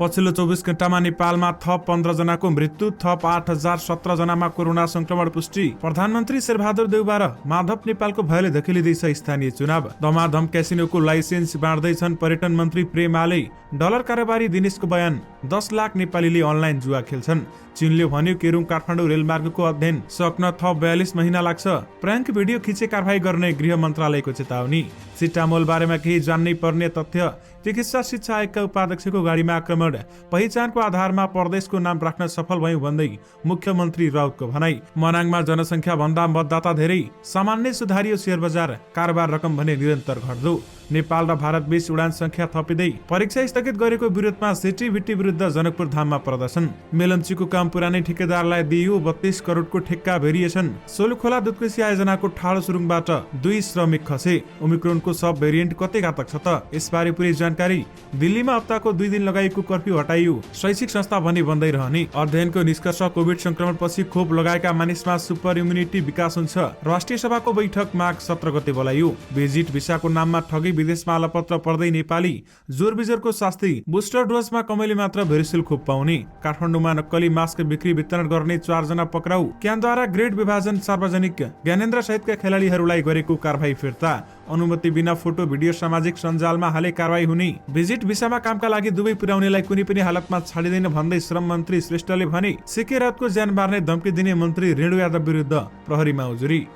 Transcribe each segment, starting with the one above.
पछिल्लो 24 घण्टामा नेपालमा थप 15 जनाको मृत्यु, थप 8017 जनामा कोरोना संक्रमण पुष्टि। प्रधानमन्त्री शेरबहादुर देउवा र माधव नेपालको भयले धकेलिँदैछ स्थानीय चुनाव। धमाधम क्यासिनोको लाइसेन्स बाँड्दैछन् पर्यटन मन्त्री प्रेमाले। डलर कारोबारी दिनेशको बयान, 10 लाख नेपालीले अनलाइन जुवा खेल्छन्। चीनले भन्यो केरुङ काठमाडौँ रेलमार्गको अध्ययन सक्न थप 42 महिना लाग्छ। प्र्याङ्क भिडियो खिचे कारबाही गर्ने गृह मन्त्रालयको चेतावनी। सिटामोल बारेमा केही जान्नै पर्ने तथ्य, चिकित्सा शिक्षा आयोगका उपाध्यक्षको गाडीमा आक्रमण, पहिचानको आधारमा प्रदेशको नाम राख्न सफल भयौं भन्दै मुख्यमन्त्री राउतको भनाई। मनाङमा जनसङ्ख्या भन्दा मतदाता धेरै, सामान्य सुधारियो शेयर बजार, कारोबार रकम भने निरन्तर घट्दो। नेपाल र भारत बीच उडान संख्या थपिँदै परीक्षा स्थगित गरेको विरोधमा सिटीभिटी विरुद्ध जनकपुर धाममा प्रदर्शन। मेलम्चीको काम पुरानै ठेकेदारलाई दिइयो, 32 करोडको ठेक्का भेरिएसन। सोलुखोला दुधकोशी आयोजनाको ठाडो सुरुङबाट 2 श्रमिक खसे। ओमिक्रोनको सब भेरिएन्ट कति घातक छ त, यसबारे पुरै जानकारी। दिल्लीमा हप्ताको 2 दिन लगाइएको कर्फ्यू हटाइयो, शैक्षिक संस्था भने बन्दै रहने। अध्ययनको निष्कर्ष, कोभिड संक्रमण पछि खोप लगाएका मानिसमा सुपर इम्युनिटी विकास हुन्छ। राष्ट्रिय सभाको बैठक माघ 17 गते बोलाइयो। भिजिट भिसाको नाममा ठगी, विदेशमा अलपत्र पर्दै नेपाली, जोर बिजोरको शास्ति। बुस्टर डोजमा कमैले मात्र भेरिसिल खोप पाउने। काठमाडौँमा नक्कली मास्क बिक्री वितरण गर्ने 4 जना पक्राउ। क्यानद्वारा ग्रेड विभाजन सार्वजनिक, ज्ञानेन्द्र सहितका खेलाडीहरूलाई गरेको कारबाही फिर्ता। अनुमति बिना फोटो भिडियो सामाजिक सञ्जालमा हाले कारबाही हुने। भिजिट भिसामा कामका लागि दुबई पुर्याउनेलाई कुनै पनि हालतमा छाडिँदैन भन्दै श्रम मन्त्री श्रेष्ठले भने। सिकेरातको ज्यान मार्ने धम्की दिने मन्त्री रेणु यादव विरुद्ध प्रहरीमा उजुरी।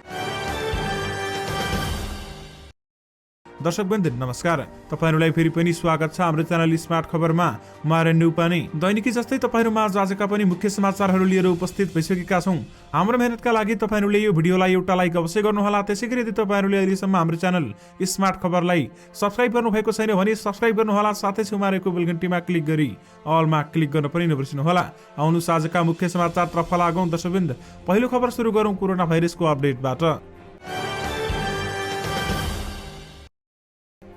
दर्शकवृन्द नमस्कार, तपाईहरुलाई फेरि पनि स्वागत छ हाम्रो च्यानल स्मार्ट खबरमा। म आरण्य उपाने दैनिकी जस्तै तपाईहरुमा आजका पनि मुख्य समाचारहरू लिएर उपस्थित भइसकेका छौं। हाम्रो मेहनतका लागि तपाईहरुले यो भिडियोलाई एउटा लाइक अवश्य गर्नुहोला। त्यसैगरी यदि तपाईहरुले अहिलेसम्म हाम्रो च्यानल स्मार्ट खबरलाई सब्स्क्राइब गर्नुभएको छैन भने सब्स्क्राइब गर्नुहोला, साथै छेउमा रहेको बेल घण्टीमा क्लिक गरी अलमा क्लिक गर्न पनि नबिर्सनुहोला। आउनुस आजका मुख्य समाचारतर्फ लागौं। दर्शकवृन्द, पहिलो खबर सुरु गरौं कोरोना भाइरसको अपडेटबाट।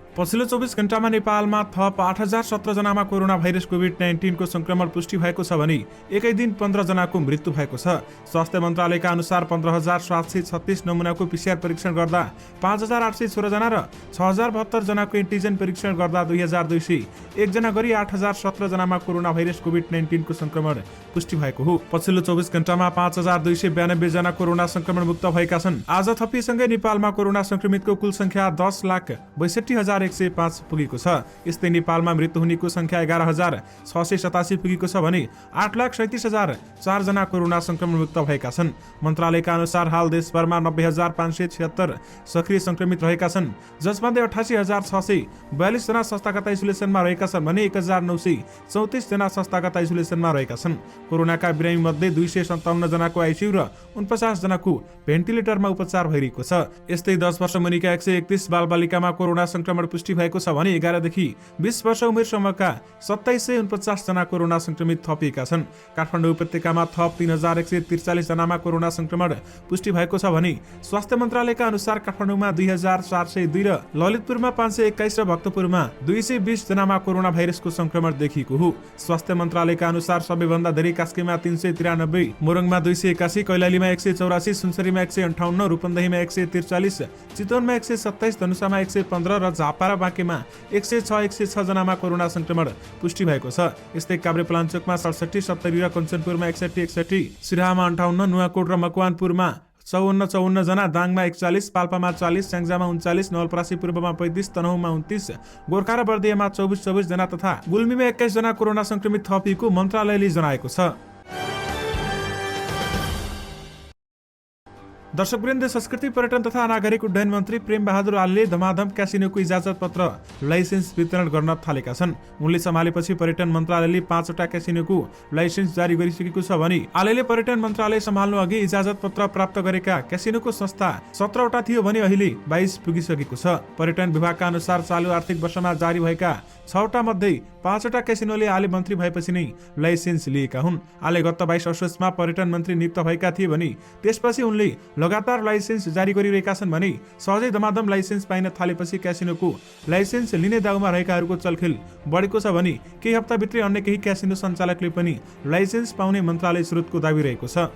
पछिल्लो 24 घण्टामा नेपालमा थप 8017 जनामा कोरोना भाइरस कोभिड-19 को संक्रमण पुष्टि भएको छ भने एकै दिन 15 जनाको मृत्यु भएको छ। स्वास्थ्य मन्त्रालयका अनुसार 15736 नमुनाको पीसीआर परीक्षण गर्दा 5816 जना र 6072 जनाको एन्टिजेन परीक्षण गर्दा 2201 जना गरी 8017 जनामा कोरोना भाइरस कोभिड-19 को संक्रमण पुष्टि भएको हो। पछिल्लो 24 घण्टामा 5292 जना कोरोना संक्रमण मुक्त भएका छन्। आज थपिसँगै नेपालमा कोरोना संक्रमितको कुल संख्या 10,62,105 पुगेको छ। यस्तै नेपालमा मृत्यु हुनेको संख्या 11,687 पुगेको छ भने 8,37,004 जना कोरोना संक्रमण मुक्त भएका छन्। मन्त्रालयका अनुसार हाल देशभरमा 90,576 सक्रिय संक्रमित रहेका छन्, जसमध्ये 88,642 जना संस्थागत आइसोलेसनमा रहेका छन् भने 1,934 जना संस्थागत आइसोलेसनमा रहेका छन्। कोरोनाका बिरामी मध्ये 257 जनाको आइसियु र 49 जनाको भेन्टिलेटरमा उपचार भइरहेको छ। यस्तै 10 वर्ष मुनिका 131 बालबालिकामा कोरोना संक्रमण पुष्टि भएको छ भने 11 देखि 20 वर्ष उमेरसम्मका 2749 जना कोरोना संक्रमित थपिएका छन्। काठमाडौँ उपत्यकामा थप 3143 जनामा कोरोना संक्रमण पुष्टि भएको छ भने स्वास्थ्य मन्त्रालयका अनुसार काठमाडौँमा 2402 र ललितपुरमा 521 र भक्तपुरमा 220 जनामा कोरोना भाइरसको संक्रमण देखिएको हो। स्वास्थ्य मन्त्रालयका अनुसार सबैभन्दा धेरै कास्कीमा 393, मोरङमा 281, कैलालीमा 184, सुनसरीमा 158, रूपन्देहीमा 143, चितवनमा 127, धनुषामा 115 र झापा र बाँकेमा 106 जनामा कोरोना संक्रमण पुष्टि भएको छ। यस्तै काभ्रेपलाञ्चोकमा 67, सप्तरी र कञ्चनपुरमा 61, सिराहामा 58, नुवाकोट र मकवानपुरमा 54 जना, दाङमा 41, पाल्पामा 40, स्याङ्जामा 39, नवलपरासी पूर्वमा 35, तनहुमा 29, गोर्खा र बर्दियामा 24 जना तथा गुल्मीमा 21 जना कोरोना संक्रमित थपिएको मन्त्रालयले जनाएको छ। दर्शकवृन्द, संस्कृति पर्यटन तथा नागरिक उड्डयन मन्त्री प्रेम बहादुर आलेले धमाधम क्यासिनोको इजाजत पत्र लाइसेन्स वितरण गर्न थालेका छन्। उनले सम्हालेपछि पर्यटन मन्त्रालयले 5 वटा क्यासिनोको लाइसेन्स जारी गरिसकेको छ भने आलेले पर्यटन मन्त्रालय सम्हाल्नु अघि इजाजत पत्र प्राप्त गरेका क्यासिनोको संस्था 17 वटा थियो भने अहिले 22 पुगिसकेको छ। पर्यटन विभागका अनुसार चालु आर्थिक वर्षमा जारी भएका 6 वटा मध्ये 5 वटा क्यासिनोले आले मन्त्री भएपछि नै लाइसेन्स लिएका हुन्। आले गत 22 असोजमा पर्यटन मन्त्री नियुक्त भएका थिए भने त्यसपछि उनले लगातार लाइसेन्स जारी गरिरहेका छन् भने सहजै धमाधम लाइसेन्स पाइन थालेपछि क्यासिनोको लाइसेन्स लिने दाउमा रहेकाहरूको चलखेल बढेको छ भने केही हप्ताभित्रै अन्य केही क्यासिनो सञ्चालकले पनि लाइसेन्स पाउने मन्त्रालय स्रोतको दाबी रहेको छ।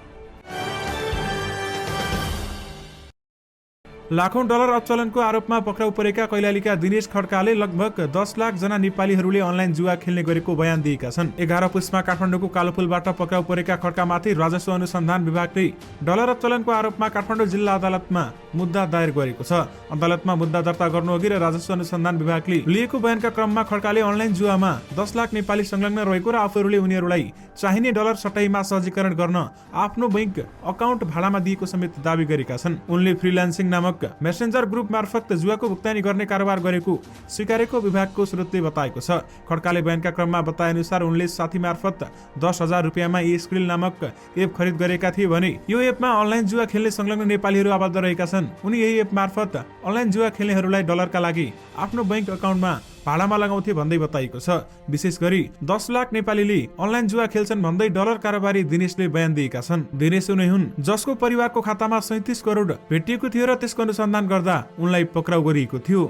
लाखौं डलर अपचलनको आरोपमा पक्राउ परेका कैलालीका दिनेश खड्काले लगभग 10 लाख जना नेपालीहरूले अनलाइन जुवा खेल्ने गरेको बयान दिएका छन्। 11 पुसमा काठमाडौँको कालोपुलबाट पक्राउ परेका खड्कामाथि राजस्व अनुसन्धान विभागले डलर अपचलनको आरोपमा काठमाडौँ जिल्ला अदालतमा मुद्दा दायर गरेको छ। अदालतमा मुद्दा दर्ता गर्नुअघि र राजस्व अनुसन्धान विभागले लिएको बयानका क्रममा खड्काले अनलाइन जुवामा 10 लाख नेपाली संलग्न रहेको र आफूहरूले उनीहरूलाई चाहिने डलर सट्टाइमा सहजीकरण गर्न आफ्नो बैंक अकाउन्ट भाडामा दिएको समेत दावी गरेका छन्। उनले फ्रिलान्सिङ नामक मेसेन्जर ग्रुप मार्फत जुवाको भुक्तानी गर्ने कारोबार गरेको स्वीकारेको विभागको स्रोतले बताएको छ। खड्काले बयानका क्रममा बताए अनुसार उनले साथी मार्फत 10,000 रुपियाँमा स्क्रिल नामक एप खरिद गरेका थिए भने यो एपमा अनलाइन जुवा खेल्ने संलग्न नेपालीहरू आबद्ध रहेका छन्। उनी यही एप मार्फत अनलाइन जुवा खेल्नेहरूलाई डलरका लागि आफ्नो बैंक अकाउन्टमा भाडामा लगाउँथे भन्दै बताइएको छ। विशेष गरी 10 लाख नेपालीले अनलाइन जुवा खेल्छन् भन्दै डलर कारोबारी दिनेशले बयान दिएका छन्। दिनेश उनी हुन् जसको परिवारको खातामा 37 करोड भेटिएको थियो र त्यसको अनुसन्धान गर्दा उनलाई पक्राउ गरिएको थियो।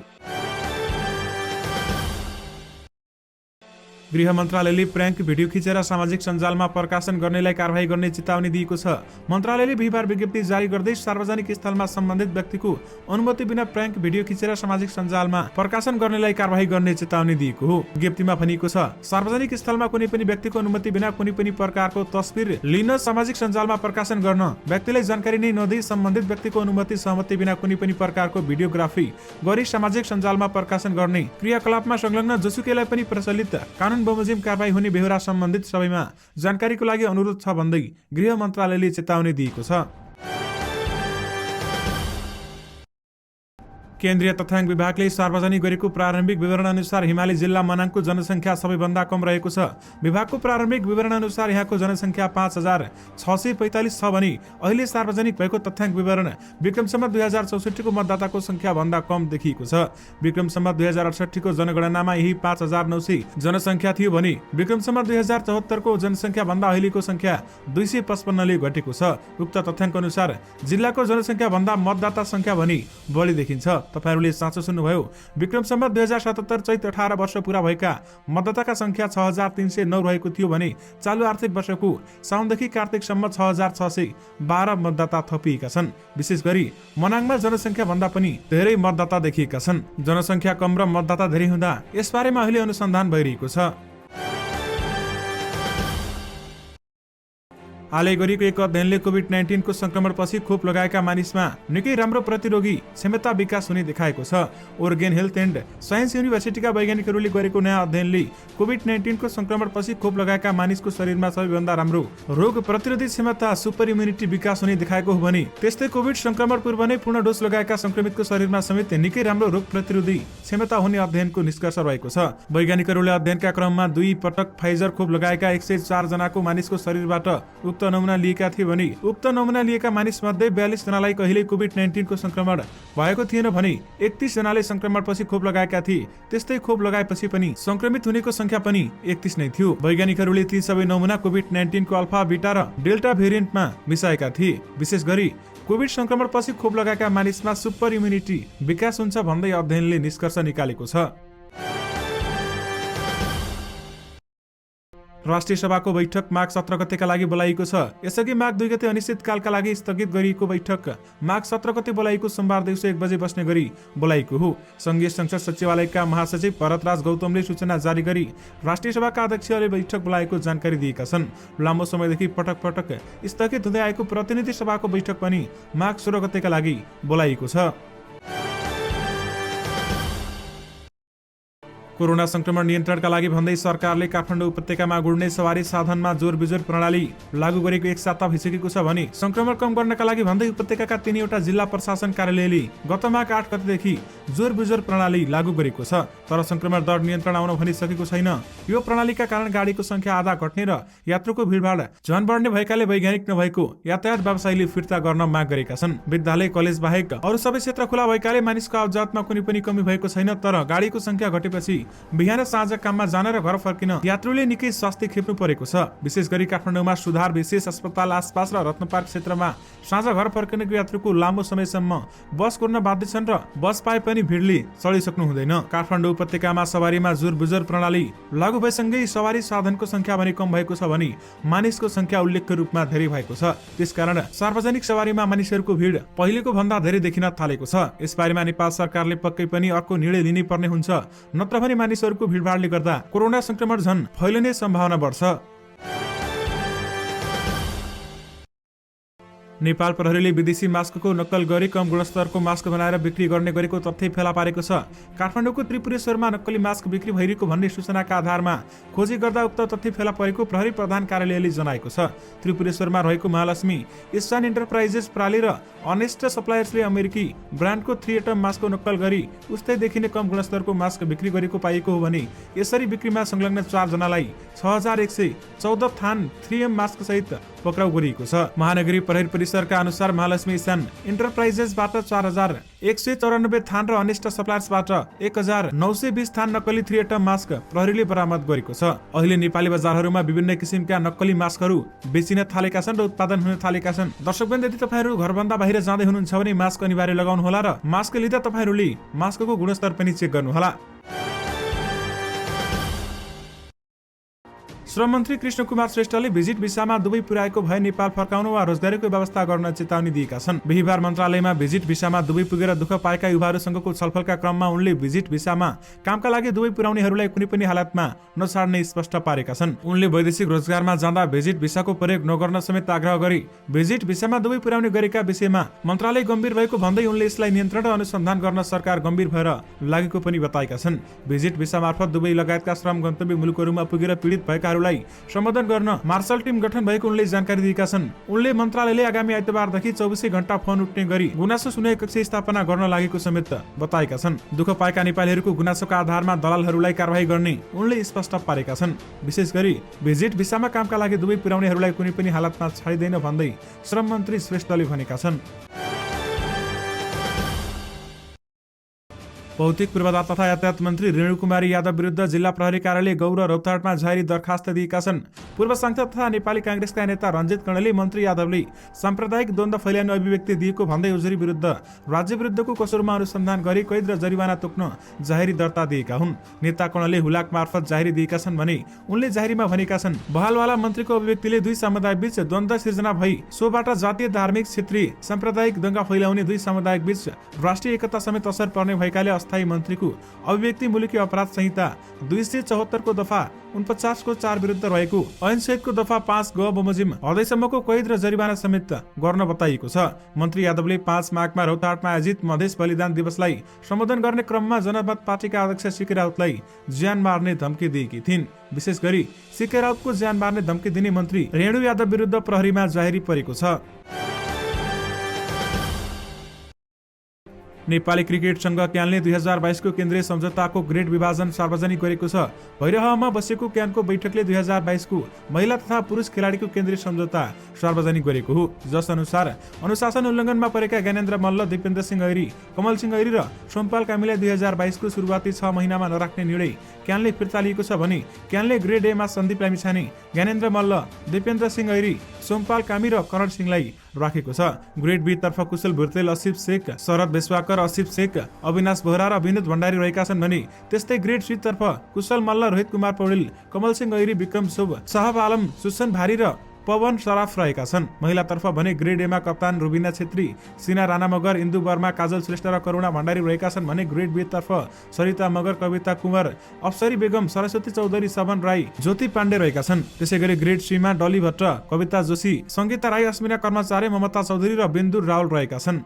गृह मन्त्रालयले प्र्याङ्क भिडियो खिचेर सामाजिक सञ्जालमा प्रकाशन गर्नेलाई कारबाही गर्ने चेतावनी दिएको छ। मन्त्रालयले बिहिबार विज्ञप्ति जारी गर्दै सार्वजनिक स्थलमा सम्बन्धित व्यक्तिको अनुमति बिना प्र्याङ्क भिडियो खिचेर सामाजिक सञ्जालमा प्रकाशन गर्नेलाई कारबाही गर्ने चेतावनी दिएको हो। विज्ञप्तिमा भनिएको छ, सार्वजनिक स्थलमा कुनै पनि व्यक्तिको अनुमति बिना कुनै पनि प्रकारको तस्बिर लिन, सामाजिक सञ्जालमा प्रकाशन गर्न, व्यक्तिलाई जानकारी नै नदिई सम्बन्धित व्यक्तिको अनुमति सहमति बिना कुनै पनि प्रकारको भिडियोग्राफी गरी सामाजिक सञ्जालमा प्रकाशन गर्ने क्रियाकलापमा संलग्न जोसुकैलाई पनि प्रचलित कानुन बमोजिम कारबाही हुने बेहोरा सम्बन्धित सबैमा जानकारीको लागि अनुरोध छ भन्दै गृह मन्त्रालयले चेतावनी दिएको छ। केन्द्रीय तथ्याङ्क विभागले सार्वजनिक गरेको प्रारम्भिक विवरण अनुसार हिमाली जिल्ला मनाङको जनसङ्ख्या सबैभन्दा कम रहेको छ। विभागको प्रारम्भिक विवरण अनुसार यहाँको जनसङ्ख्या 5,645 छ भने अहिले सार्वजनिक भएको तथ्याङ्क विवरण विक्रम सम्वत 2064 को मतदाताको संख्या भन्दा कम देखिएको छ। विक्रम सम्वत 2068 को जनगणनामा यही 5,900 जनसङ्ख्या थियो भने विक्रम सम्वत 2074 को जनसङ्ख्या भन्दा अहिलेको संख्या 255 ले घटेको छ। उक्त तथ्याङ्क अनुसार जिल्लाको जनसङ्ख्या भन्दा मतदाता संख्या भने बढी देखिन्छ। तपाईहरुले साँचो सुन्नुभयो। विक्रम सम्वत 2077 चैत 18 वर्ष पूरा भएका मतदाताका संख्या 6,309 रहेको थियो भने चालु आर्थिक वर्षको साउनदेखि कार्तिकसम्म 6,612 मतदाता थपिएका छन्। विशेष गरी मनाङमा जनसङ्ख्या भन्दा पनि धेरै मतदाता देखिएका छन्। जनसङ्ख्या कम र मतदाता धेरै हुँदा यसबारेमा अहिले अनुसन्धान भइरहेको छ। हालै गरिएको एक अध्ययनले कोभिड-19 को संक्रमणपछि खोप लगाएका मानिसमा निकै राम्रो प्रतिरोधी क्षमता विकास हुने देखाएको छ। ओरेगन हेल्थ एन्ड साइन्स युनिभर्सिटीका वैज्ञानिकहरूले गरेको नयाँ अध्ययनले कोभिड-19 को संक्रमणपछि खोप लगाएका मानिसको शरीरमा सबैभन्दा राम्रो रोग प्रतिरोधी क्षमता सुपर इम्युनिटी विकास हुने देखाएको हो भने त्यस्तै कोभिड संक्रमण पूर्व नै पूर्ण डोज लगाएका संक्रमितको शरीरमा समेत निकै राम्रो रोग प्रतिरोधी क्षमता हुने अध्ययनको निष्कर्ष रहेको छ। वैज्ञानिकहरूले अध्ययनका क्रममा 2 पटक फाइजर खोप लगाएका 104 जनाको मानिसको शरीरबाट उक्त नमुना लिएका थिए भने उक्त नमुना लिएका मानिस मध्ये 42 जनालाई कहिल्यै कोभिड-19 को संक्रमण भएको थिएन भने 31 जनाले संक्रमणपछि खोप लगाएका थिए। त्यस्तै खोप लगाएपछि पनि संक्रमित हुनेको संख्या पनि 31 नै थियो। वैज्ञानिकहरूले ती सबै नमुना कोभिड-19 को अल्फा, बीटा र डेल्टा भेरिएन्टमा मिसाएका थिए। विशेष गरी कोभिड संक्रमणपछि खोप लगाएका मानिसमा सुपर इम्युनिटी विकास हुन्छ भन्दै अध्ययनले निष्कर्ष निकालेको छ। राष्ट्रिय सभाको बैठक माघ 17 गतेका लागि बोलाइएको छ। यसअघि माघ 2 गते अनिश्चितकालका लागि स्थगित गरिएको बैठक माघ 17 गते बोलाइएको सोमबार दिउँसो 1 बजे बस्ने गरी बोलाइएको हो। संघीय संसद सचिवालयका महासचिव भरतराज गौतमले सूचना जारी गरी राष्ट्रिय सभाका अध्यक्षले बैठक बोलाएको जानकारी दिएका छन्। लामो समयदेखि पटक पटक स्थगित हुँदै आएको प्रतिनिधि सभाको बैठक पनि माघ 16 गतेका लागि बोलाइएको छ। कोरोना संक्रमण नियन्त्रणका लागि भन्दै सरकारले काठमाडौँ उपत्यकामा गुड्ने सवारी साधनमा जोर बिजोर प्रणाली लागू गरेको 1 साता भइसकेको छ भने संक्रमण कम गर्नका लागि भन्दै उपत्यकाका 3वटा जिल्ला प्रशासन कार्यालयले गत माघ 8 गतेदेखि जोर बिजोर प्रणाली लागू गरेको छ। तर संक्रमण दर नियन्त्रण आउन भनिसकेको छैन। यो प्रणालीका कारण गाडीको संख्या आधा घट्ने र यात्रुको भिडभाड झन बढ्ने भएकाले वैज्ञानिक नभएको यातायात व्यवसायीले फिर्ता गर्न माग गरेका छन्। विद्यालय, कलेज बाहेक अरू सबै क्षेत्र खुला भएकाले मानिसको आवजातमा कुनै पनि कमी भएको छैन। तर गाडीको संख्या घटेपछि बिहान साँझ काममा जान र घर फर्किन यात्रुले निकै स्वास्थ्य खेप्नु परेको छ। विशेष गरी काठमाडौँमा सुधार विशेष अस्पताल आसपास र रत्नपार्क क्षेत्रमा साँझ घर फर्किनेको यात्रुको लामो समयसम्म बस कुर्न बाध्य छन् र बस पाए पनि भिडले चढिसक्नु हुँदैन। काठमाडौँ उपत्यकामा सवारीमा जुर बुजुर प्रणाली लागू भएसँगै सवारी साधनको संख्या भने कम भएको छ भने मानिसको संख्या उल्लेख्य रूपमा धेरै भएको छ। त्यसकारण सार्वजनिक सवारीमा मानिसहरूको भिड पहिलेको भन्दा धेरै देखिन थालेको छ। यसबारेमा नेपाल सरकारले पक्कै पनि अर्को निर्णय लिनै पर्ने हुन्छ, नत्र भने मानिसहरूको भिडभाडले गर्दा कोरोना संक्रमण झन् फैलिने सम्भावना बढ्छ। नेपाल प्रहरीले विदेशी मास्कको नक्कल गरी कम गुणस्तरको मास्क बनाएर बिक्री गर्ने गरेको तथ्य फेला पारेको छ। काठमाडौँको त्रिपुरेश्वरमा नक्कली मास्क बिक्री भइरहेको भन्ने सूचनाका आधारमा खोजी गर्दा उक्त तथ्य फेला परेको प्रहरी प्रधान कार्यालयले जनाएको छ। त्रिपुरेश्वरमा रहेको महालक्ष्मी इस्टर्न इन्टरप्राइजेस प्राली र अनेस्ट सप्लायर्सले अमेरिकी ब्रान्डको 3 एटम मास्कको नक्कल गरी उस्तै देखिने कम गुणस्तरको मास्क बिक्री गरेको पाइएको हो भने यसरी बिक्रीमा संलग्न 4 जनालाई 6114 थान 3M मास्क सहित पक्राउ गरिएको छ। महानगरी प्रहरी परिसरका अनुसार महालक्ष्मी इस्टर्न इन्टरप्राइजेसबाट 4194 थान र अनेस्ट सप्लायर्सबाट 1920 थान नक्कली 3 एटम मास्क प्रहरीले बरामद गरेको छ। अहिले नेपाली बजारहरूमा विभिन्न किसिमका नक्कली मास्कहरू बेचिन थालेका छन् र उत्पादन हुन थालेका छन्। दर्शकवृन्द, यदि तपाईहरू घरभन्दा बाहिर जाँदै हुनुहुन्छ भने मास्क अनिवार्य लगाउनुहोला र मास्क लिँदा तपाईहरूले मास्कको गुणस्तर पनि चेक गर्नुहोला। श्रम मन्त्री कृष्ण कुमार श्रेष्ठले भिजिट भिसामा दुवै पुर्याएको भए नेपाल फर्काउन वा रोजगारीको व्यवस्था गर्न चेतावनी दिएका छन्। बिहीबार मन्त्रालयमा भिजिट भिसामा दुवै पुगेर दुःख पाएका युवाहरूसँगको छलफलका क्रममा उनले भिजिट भिसामा कामका लागि दुवै पुर्याउनेहरूलाई कुनै पनि हालतमा नछाड्ने स्पष्ट पारेका छन्। उनले वैदेशिक रोजगारमा जाँदा भिजिट भिसाको प्रयोग नगर्न समेत आग्रह गरी भिजिट भिसामा दुवै पुर्याउने गरेका विषयमा मन्त्रालय गम्भीर भएको भन्दै उनले यसलाई नियन्त्रण र अनुसन्धान गर्न सरकार गम्भीर भएर लागेको पनि बताएका छन्। भिजिट भिसा मार्फत दुवै लगायतका श्रम गन्तव्य मुलुकहरूमा पुगेर पीडित भएका सम्बोधन गर्न मार्शल टिम गठन भएको उनले जानकारी दिएका छन्। उनले मन्त्रालयले आगामी आइतबारदेखि 24 घण्टा फोन उठ्ने गरी गुनासो सुन्ने कक्ष स्थापना गर्न लागेको समेत बताएका छन्। दुःख पाएका नेपालीहरूको गुनासोका आधारमा दलालहरूलाई कारबाही गर्ने उनले स्पष्ट पारेका छन्। विशेष गरी भिजिट भिसामा कामका लागि दुवै पुर्याउनेहरूलाई कुनै पनि हालतमा छाडिँदैन भन्दै श्रम मन्त्री श्रेष्ठले भनेका छन्। भौतिक पूर्वाधार तथा यातायात मन्त्री रेणु कुमारी यादव विरुद्ध जिल्ला प्रहरी कार्यालय गौर रौतहटमा जारी दरखास्त दिएका छन्। पूर्व सांसद तथा नेपाली कांग्रेसका नेता रञ्जित कर्णले मन्त्री यादवले साम्प्रदायिक द्वन्द्व फैलाउने अभिव्यक्ति दिएको भन्दै उजुरी विरुद्ध राज्य विरुद्धको कसुरमा अनुसन्धान गरी कैद र जरिवाना तोक्न जाहेरी दर्ता दिएका हुन्। नेता कर्णले हुलाक मार्फत जाहेरी दिएका छन् भने उनले जाहेरीमा भनेका छन्, बहालवाला मन्त्रीको अभिव्यक्तिले दुई समुदाय बीच द्वन्द्व सिर्जना भई सोबाट जातीय धार्मिक क्षेत्रीय साम्प्रदायिक दंगा फैलाउने दुई समुदाय बीच राष्ट्रिय एकता समेत असर पर्ने भएकाले अस्थायी मन्त्रीको अभिव्यक्ति मुलुकी अपराध संहिता 274 को दफा 49 को 4 विरुद्ध रहेको ऐनसहितको दफा 5 ग बमोजिम हदैसम्मको कैद र जरिवाना समेत गर्न बताइएको छ। मन्त्री यादवले 5 माघमा रौतहटमा आयोजित मधेस बलिदान दिवसलाई सम्बोधन गर्ने क्रममा जनमत पार्टीका अध्यक्ष सीके राउतलाई ज्यान मार्ने धम्की दिएकी थिइन्। विशेष गरी सीके राउतको ज्यान मार्ने धम्की दिने मन्त्री रेणु यादव विरुद्ध प्रहरीमा जाहेरी परेको छ। नेपाली क्रिकेट संघ क्यानले 2022 को केन्द्रीय सम्झौताको ग्रेड विभाजन सार्वजनिक गरेको छ। भैरहमा बसेको क्यानको बैठकले 2022 को महिला तथा पुरुष खेलाडीको केन्द्रीय सम्झौता सार्वजनिक गरेको हो, जस अनुसार अनुशासन उल्लङ्घनमा परेका ज्ञानेन्द्र मल्ल, दिपेन्द्र सिंह ऐरी, कमल सिंह ऐरी र सोमपाल कामीलाई 2022 को सुरुवाती 6 महिनामा नराख्ने निर्णय क्यानले फिर्ता लिएको छ भने क्यानले ग्रेड ए मा सन्दीप लामिछाने, ज्ञानेन्द्र मल्ल, दिपेन्द्र सिंह ऐरी, सोमपाल कामी र करण सिंहलाई राखेको छ। ग्रेड बी तर्फ कुशल भुर्तेल, असिफ शेख, शरद बेस्वाकर, असिफ शेख, अविनाश बोहरा र विनोद भण्डारी रहेका छन् भने त्यस्तै ग्रेड सी तर्फ कुशल मल्ल, रोहित कुमार पौडेल, कमल सिंह ऐरी, विक्रम शुभ, साहब आलम, सुसन भारी र पवन सराफ रहेका छन्। महिला तर्फ भने ग्रेड एमा कप्तान रुबिना छेत्री, सिना राणा मगर, इन्दु वर्मा, काजल श्रेष्ठ र करुणा भण्डारी रहेका छन् भने ग्रेड बी तर्फ सरिता मगर, कविता कुमार, अप्सरी बेगम, सरस्वती चौधरी, सबन राई, ज्योति पाण्डे रहेका छन्। त्यसैगरी ग्रेड सी मा डली भट्ट, कविता जोशी, संगीता राई, अस्मिना कर्मचारी, ममता चौधरी र बिन्दु राउल रहेका छन्।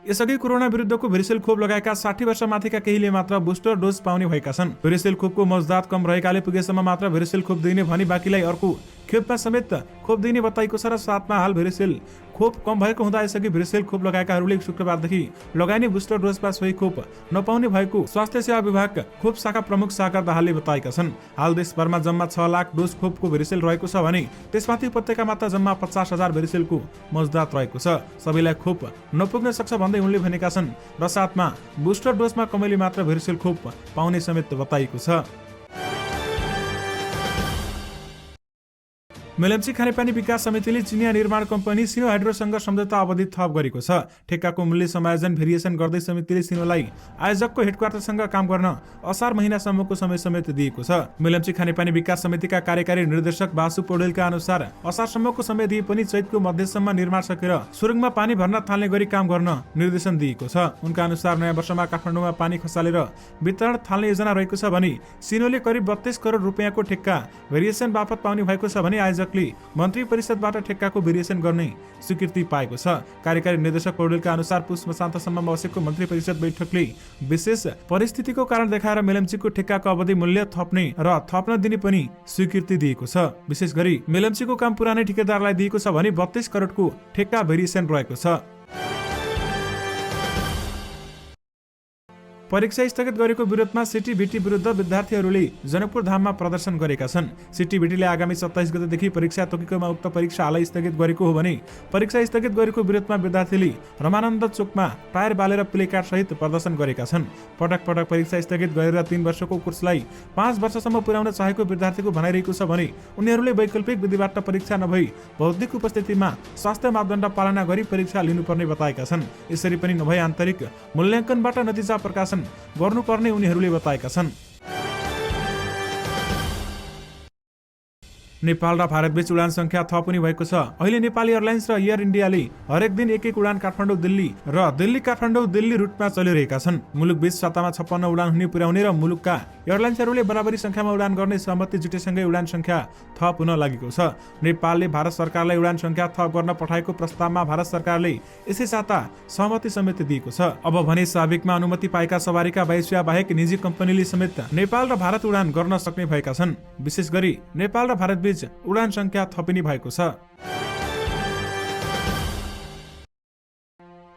यसअघि कोरोना विरुद्धको भिरिसेल खोप लगाएका 60 वर्ष माथिका केहीले मात्र बुस्टर डोज पाउने भएका छन्। भिरिसेल खोपको मौजदात कम रहेकाले पुगेसम्म मात्र भिरिसेल खोप दिने भनी बाँकीलाई अर्को खोपमा समेत खोप दिने बताइएको छ र साथमा हाल भिरिसेल खोप कम भएको हुँदा यसअघि भिरिसेल खोप लगाएकाहरूले शुक्रबारदेखि लगाइने बुस्टर डोजमा सोही खोप नपाउने भएको स्वास्थ्य सेवा विभाग खोप शाखा प्रमुख सागर दाहालले बताएका छन्। हाल देशभरमा जम्मा 6 लाख डोज खोपको भिरिसेल रहेको छ भने त्यसमाथि उपत्यकामा त जम्मा 50,000 भिरिसेलको मौजदात रहेको छ। सबैलाई खोप नपुग्न सक्छ भन्दै उनले भनेका छन् र साथमा बुस्टर डोजमा कमैले मात्र भिरिसेल खोप पाउने समेत बताइएको छ। मेलम्ची खानेपानी विकास समितिले चिनिया निर्माण कम्पनी सिनो हाइड्रोसँग सम्झौता अवधि थप गरेको छ। ठेक्काको मूल्य समायोजन भेरिएसन गर्दै समितिले सिनोलाई आयोजकको हेडक्वार्टरसँग काम गर्न असार महिनासम्मको समय समेत दिएको छ। मेलम्ची खानेपानी विकास समितिका कार्यकारी निर्देशक बासु पौडेलका अनुसार असारसम्मको समय दिए पनि चैतको मध्यसम्म निर्माण सकेर सुरुङमा पानी भर्न थाल्ने गरी काम गर्न निर्देशन दिएको छ। उनका अनुसार नयाँ वर्षमा काठमाडौँमा पानी खसालेर वितरण थाल्ने योजना रहेको छ भने सिनोले करिब 32 करोड रुपियाँको ठेक्का भेरिएसन बापत पाउने भएको छ भने आयोजक मन्त्री परिषदबाट ठेक्काको भेरिएसन गर्ने स्वीकृति पाएको छ। कार्यकारी निर्देशक पौडेलका अनुसार पुष मसान्तसम्म बसेको मन्त्री परिषद बैठकले विशेष परिस्थितिको कारण देखाएर मेलम्चीको ठेक्काको अवधि मूल्य थप्ने र थप्न दिने पनि स्वीकृति दिएको छ। विशेष गरी मेलम्चीको काम पुरानै ठेकेदारलाई दिएको छ भने 32 करोडको ठेक्का भेरिएसन रहेको छ। परीक्षा स्थगित गरेको विरोधमा सिटिभिटी विरुद्ध विद्यार्थीहरूले जनकपुर धाममा प्रदर्शन गरेका छन्। सिटिभिटीले आगामी 27 गतेदेखि परीक्षा तोकेकोमा उक्त परीक्षा हालै स्थगित गरेको हो भने परीक्षा स्थगित गरेको विरोधमा विद्यार्थीले रमानन्द चोकमा टायर बालेर प्लेकार्ड सहित प्रदर्शन गरेका छन्। पटक पटक परीक्षा स्थगित गरेर 3 वर्षको कोर्सलाई 5 वर्षसम्म पुर्याउन चाहेको विद्यार्थीको भनाइरहेको छ भने उनीहरूले वैकल्पिक विधिबाट परीक्षा नभई भौतिक उपस्थितिमा स्वास्थ्य मापदण्ड पालना गरी परीक्षा लिनुपर्ने बताएका छन्। यसरी पनि नभई आन्तरिक मूल्याङ्कनबाट नतिजा प्रकाशन गर्नुपर्ने उनीहरूले बताएका छन्। नेपाल र भारतबीच उडान संख्या थप हुने भएको छ। अहिले नेपाली एयरलाइन्स र एयर इन्डियाले हरेक दिन एक उडान काठमाडौँ दिल्ली र दिल्ली काठमाडौँ दिल्ली रुटमा चलिरहेका छन्। मुलुकबीच सातामा 56 उडान हुने पुर्याउने र मुलुकका एयरलाइन्सहरूले बराबरी संख्यामा उडान गर्ने सहमति जुटेसँगै उडान संख्या थप हुन लागेको छ। नेपालले भारत सरकारलाई उडान संख्या थप गर्न पठाएको प्रस्तावमा भारत सरकारले यसै साता सहमति समेत दिएको छ। अब भने स्वाभाविकमा अनुमति पाएका सवारीका वायुसेवा बाहेक निजी कम्पनीले समेत नेपाल र भारत उडान गर्न सक्ने भएका छन्। विशेष गरी नेपाल र भारत उडान संख्या थपिने भएको छ।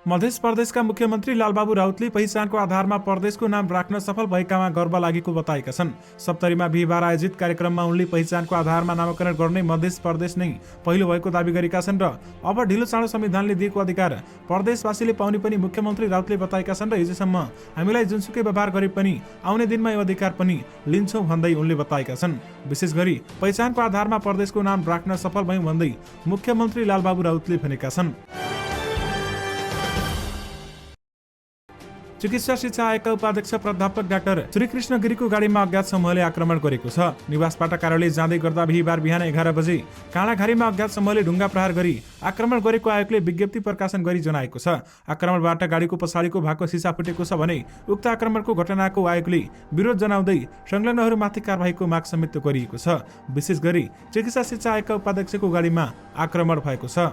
मध्य प्रदेशका मुख्यमन्त्री लालबाबु राउतले पहिचानको आधारमा प्रदेशको नाम राख्न सफल भएकामा गर्व लागेको बताएका छन्। सप्तरीमा बिहिबार आयोजित कार्यक्रममा उनले पहिचानको आधारमा नामाकरण गर्ने मध्य प्रदेश नै पहिलो भएको दावी गरेका छन् र अब ढिलो चाँडो संविधानले दिएको अधिकार प्रदेशवासीले पाउने पनि मुख्यमन्त्री राउतले बताएका छन् र हिजोसम्म हामीलाई जुनसुकै व्यवहार गरे पनि आउने दिनमा यो अधिकार पनि लिन्छौं भन्दै उनले बताएका छन्। विशेष गरी पहिचानको आधारमा प्रदेशको नाम राख्न सफल भयौं भन्दै मुख्यमन्त्री लालबाबु राउतले भनेका छन्। चिकित्सा शिक्षा आयोगका उपाध्यक्ष प्राध्यापक डाक्टर श्रीकृष्ण गिरीको गाडीमा अज्ञात समूहले आक्रमण गरेको छ। निवासबाट कार्यालय जाँदै गर्दा बिहिबार बिहान 11 बजे काँडाघारीमा अज्ञात समूहले ढुङ्गा प्रहार गरी आक्रमण गरेको आयोगले विज्ञप्ति प्रकाशन गरी जनाएको छ। आक्रमणबाट गाडीको पछाडिको भागको सिसा फुटेको छ भने उक्त आक्रमणको घटनाको आयोगले विरोध जनाउँदै संलग्नहरूमाथि कारबाहीको माग समेत गरिएको छ। विशेष गरी चिकित्सा शिक्षा आयोगका उपाध्यक्षको गाडीमा आक्रमण भएको छ।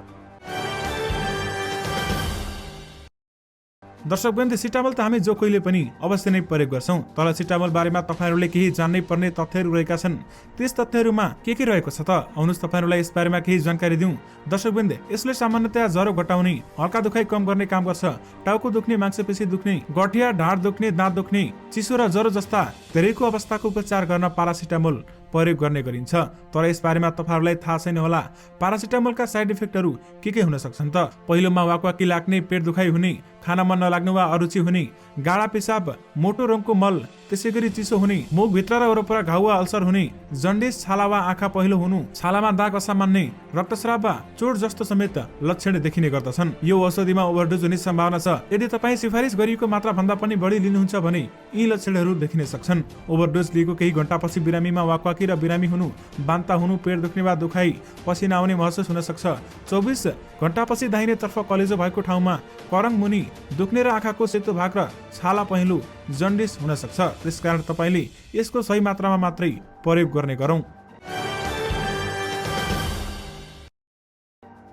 दर्शकवृन्द, सिटामल त हामी जो कोहीले पनि अवश्य नै प्रयोग गर्छौं, तर सिटामल बारेमा तपाईहरुले केही जान्नै पर्ने तथ्यहरू रहेका छन्। त्यस तथ्यहरूमा के रहेको छ त आउनुस् तपाईहरुलाई यस बारेमा केही जानकारी दिउँ। दर्शकवृन्द, यसले सामान्यतया ज्वरो घटाउने, हल्का दुखाइ कम गर्ने काम गर्छ। टाउको दुख्ने, मांसपेशी दुख्ने, गठिया, ढाड दुख्ने, दाँत दुख्ने, चिसो र ज्वरो जस्ता धेरैको अवस्थाको उपचार गर्न पारासिटामोल प्रयोग गर्ने गरिन्छ। तर यस बारेमा तपाईहरुलाई थाहा छैन होला। पारासिटामोलका साइड इफेक्टहरू के हुन सक्छन् त? पहिलोमा वाकवाकी लाग्ने, पेट दुखाइ हुने, खाना मन नलाग्नु वा अरुचि हुने, गाडा पिसाब, मोटो रङको मल, त्यसैगरी चिसो हुने, मुख भित्र र वरपर घाउ वा अल्सर हुने, जन्डिस, छाला वा आँखा पहिलो हुनु, छालामा दाग असामान्य, रक्तस्राव वा चोट जस्तो समेत लक्षण देखिने गर्दछन्। यो औषधिमा ओभरडोज हुने सम्भावना छ। यदि तपाईँ सिफारिस गरिएको मात्रा भन्दा पनि बढी लिनुहुन्छ भने यी लक्षणहरू देखिन सक्छन्। ओभरडोज लिएको केही घण्टापछि बिरामीमा वाकवाकी र बिरामी हुनु, बान्ता हुनु, पेट दुख्ने वा दुखाइ, पसिना आउने महसुस हुन सक्छ। 24 घण्टापछि दाहिने तर्फ कलेजो भएको ठाउँमा करङ मुनि दुख्ने र आँखाको सेतो भाग र छाला पहिलो जन्डिस हुन सक्छ। त्यसकारण तपाईले यसको सही मात्रामा मात्रै प्रयोग गर्ने गरौँ।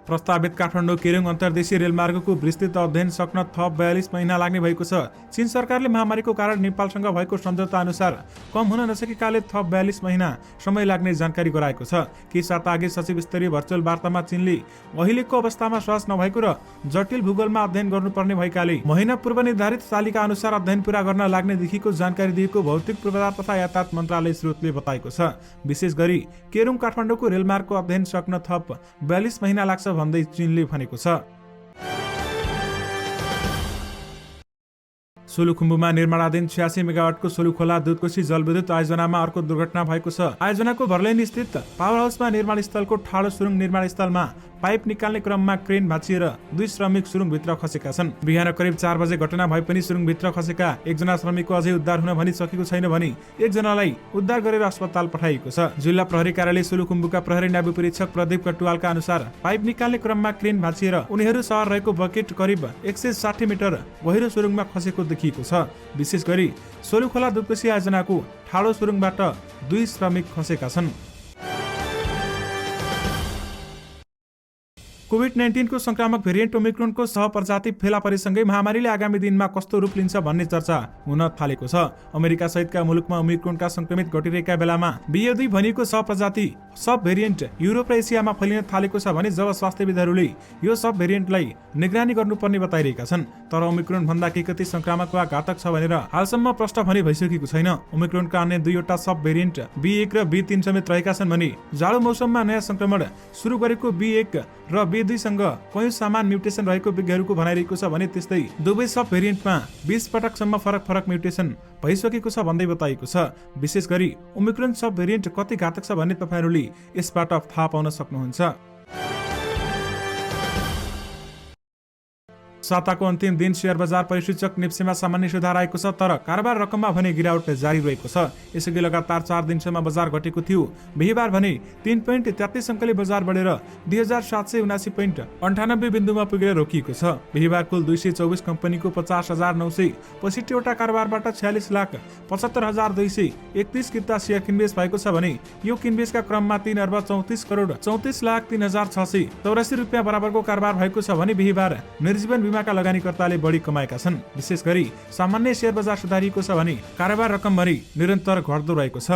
प्रस्तावित काठमाडौँ केरुङ अन्तर्देशीय रेलमार्गको विस्तृत अध्ययन सक्न थप 42 महिना लाग्ने भएको छ। चीन सरकारले महामारीको कारण नेपालसँग भएको सम्झौता अनुसार कम हुन नसकेकाले थप 42 महिना समय लाग्ने जानकारी गराएको छ। केही साता अघि सचिव स्तरीय भर्चुअल वार्तामा चीनले अहिलेको अवस्थामा सहज नभएको र जटिल भूगोलमा अध्ययन गर्नुपर्ने भएकाले महिना पूर्व निर्धारित तालिका अनुसार अध्ययन पूरा गर्न लाग्ने देखिएको जानकारी दिएको भौतिक पूर्वाधार तथा यातायात मन्त्रालय स्रोतले बताएको छ। विशेष गरी केरुङ काठमाडौँको रेलमार्गको अध्ययन सक्न थप 42 महिना लाग्छ भन्दै चीनले भनेको छ। सोलुखुम्बुमा निर्माणाधीन 86 मेगावाटको सोलुखोला दुधकोशी जलविद्युत आयोजनामा अर्को दुर्घटना भएको छ। आयोजनाको भर्लेन स्थित पावर हाउसमा निर्माण स्थलको ठाडो सुरुङ निर्माण स्थलमा पाइप निकाल्ने क्रममा क्रेन भाँचिएर 2 श्रमिक सुरुङभित्र खसेका छन्। बिहान करिब 4 बजे घटना भए पनि सुरुङभित्र खसेका एकजना श्रमिकको अझै उद्धार हुन भनी सकेको छैन भने एकजनालाई उद्धार गरेर अस्पताल पठाइएको छ। जिल्ला प्रहरी कार्यालय सोलुखुम्बुका प्रहरी नायब परीक्षक प्रदीप कटुवालका अनुसार पाइप निकाल्ने क्रममा क्रेन भाँचिएर उनीहरू सवार रहेको बकेट करिब 160 मिटर गहिरो सुरुङमा खसेको देखिएको छ। विशेष गरी सोलुखोला दुधकोशी आयोजनाको ठाडो सुरुङबाट 2 श्रमिक खसेका छन्। कोभिड-19 को संक्रामक भेरिएन्ट ओमिक्रोनको सहप्रजाति फेला परेसँगै महामारीले आगामी दिनमा कस्तो रूप लिन्छ भन्ने चर्चा हुन थालेको छ। अमेरिका सहितका मुलुकमा ओमिक्रोनका संक्रमित घटिरहेका बेलामा BA2 भनिएको सहप्रजाति सब भेरिएन्ट युरोप र एसियामा फैलिन थालेको छ भने जब स्वास्थ्यविदहरूले यो सब भेरिएन्टलाई निगरानी गर्नुपर्ने बताइरहेका छन्। तर ओमिक्रोन भन्दा के कति संक्रामक वा घातक छ भनेर हालसम्म प्रष्ट भनी भइसकेको छैन। ओमिक्रोनका अन्य 2वटा सब भेरिएन्ट B1 र B3 समेत रहेका छन् भने जाडो मौसममा नयाँ संक्रमण सुरु गरेको B1 र B2 सँग कयौं समान म्युटेसन रहेको विज्ञहरूको भनाइरहेको छ भने त्यस्तै दुवै सब भेरिएन्टमा 20 पटकसम्म फरक म्युटेसन भइसकेको छ भन्दै बताइएको छ। विशेष गरी ओमिक्रोन सब भेरिएन्ट कति घातक छ भन्ने तपाईहरुले यसबाट थाहा पाउन सक्नुहुन्छ। साताको अन्तिम दिन शेयर बजार परिसूचक निप्सेमा सामान्य सुधार आएको छ, तर कारोबार रकममा भने गिरावट जारी रहेको छ। यसअघि लगातार 4 दिनसम्म बजार घटेको थियो। बिहीबार भने 3.33 अङ्कले बजार बढेर 2779.98 बिन्दुमा पुगेर रोकिएको छ। बिहीबार कुल 224 कम्पनीको 50,965 वटा कारोबारबाट 46,75,231 किता शेयर किनबेच भएको छ भने यो किनबेचका क्रममा 3,34,34,03,684 रुपियाँ बराबरको कारोबार भएको छ भने बिहीबार निर्जीवन बीमाका लगानीकर्ताले बढी कमाएका छन्। विशेष गरी सामान्य शेयर बजार सुधारिएको छ भने कारोबार रकमभरि निरन्तर घट्दो रहेको छ।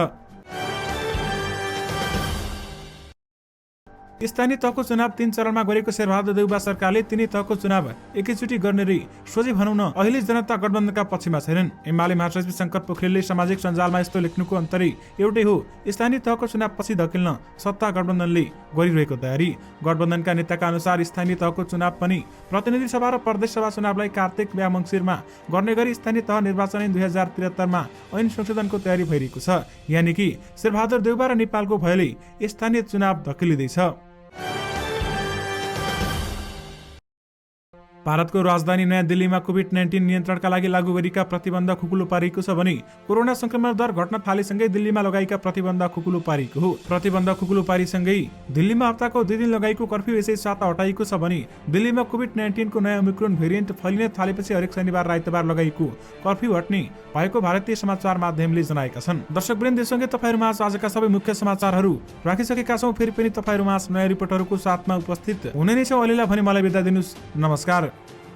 स्थानीय तहको चुनाव 3 चरणमा गरेको शेरबहादुर देउबा सरकारले तिनै तहको चुनाव एकैचोटि गर्ने रे सोझै भनौँ न अहिले जनता गठबन्धनका पक्षमा छैनन्। एमाले महासचिव शंकर पोखरेलले सामाजिक सञ्जालमा यस्तो लेख्नुको अन्तरै एउटै हो, स्थानीय तहको चुनाव पछि धकेल्न सत्ता गठबन्धनले गरिरहेको तयारी। गठबन्धनका नेताका अनुसार स्थानीय तहको चुनाव पनि प्रतिनिधि सभा र प्रदेश सभा चुनावलाई कार्तिक वा मङ्सिरमा गर्ने गरी स्थानीय तह निर्वाचन 2073 मा ऐन संशोधनको तयारी भइरहेको छ। यानि कि शेरबहादुर देउबा र नेपालको भयले स्थानीय चुनाव धकेलिँदैछ। भारतको राजधानी नयाँ दिल्लीमा कोभिड-19 नियन्त्रणका लागि लागू गरिएका प्रतिबन्ध खुकुलो पारिएको छ भने कोरोना संक्रमण दर घट्न थालेसँगै दिल्लीमा लगाइएका प्रतिबन्ध खुकुलो पारिएको हो। प्रतिबन्ध खुकुलो पारिसँगै दिल्लीमा हप्ताको 2 दिन लगाइएको कर्फ्यू यसै साता हटाइएको छ भने दिल्लीमा कोभिड-19 को नयाँ ओमिक्रोन भेरिएन्ट फैलिन थालेपछि हरेक शनिबार र आइतबार लगाइएको कर्फ्यू हट्ने भएको भारतीय समाचार माध्यमले जनाएका छन्। दर्शकवृन्द, यससँगै तपाईहरुमा आजका सबै मुख्य समाचारहरू राखिसकेका छौं। फेरि पनि तपाईहरुमा नयाँ रिपोर्टहरूको साथमा उपस्थित हुने नै छौं। अहिलेलाई भने मलाई बिदा दिनुस्। नमस्कार।